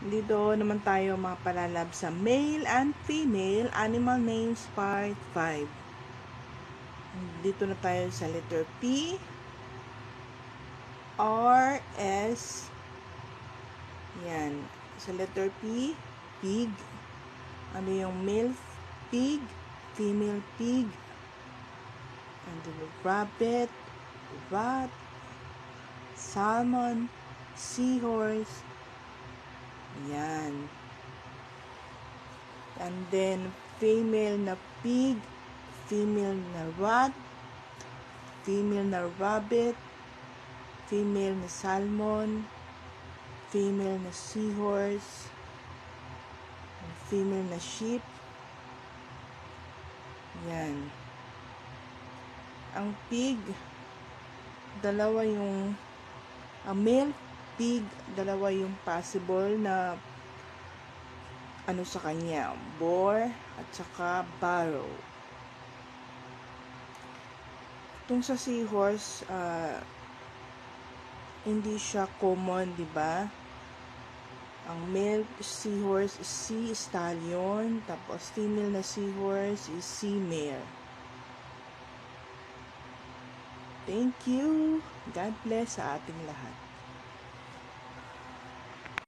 Dito naman tayo mapalalab sa male and female animal names part 5. Dito na tayo sa letter P, R, S. Yan. Sa letter P, pig. Ano yung male pig, female pig, and then rabbit, rat, salmon, seahorse. Yan. And then, female na pig, female na rat, female na rabbit, female na salmon, female na seahorse, female na sheep. Yan. Ang pig, dalawa yung male pig, dalawa yung possible na ano sa kanya, boar at saka barrow. Itong sa seahorse, hindi siya common, di ba? Ang male seahorse is sea stallion, tapos female na seahorse is sea mare. Thank you. God bless sa ating lahat.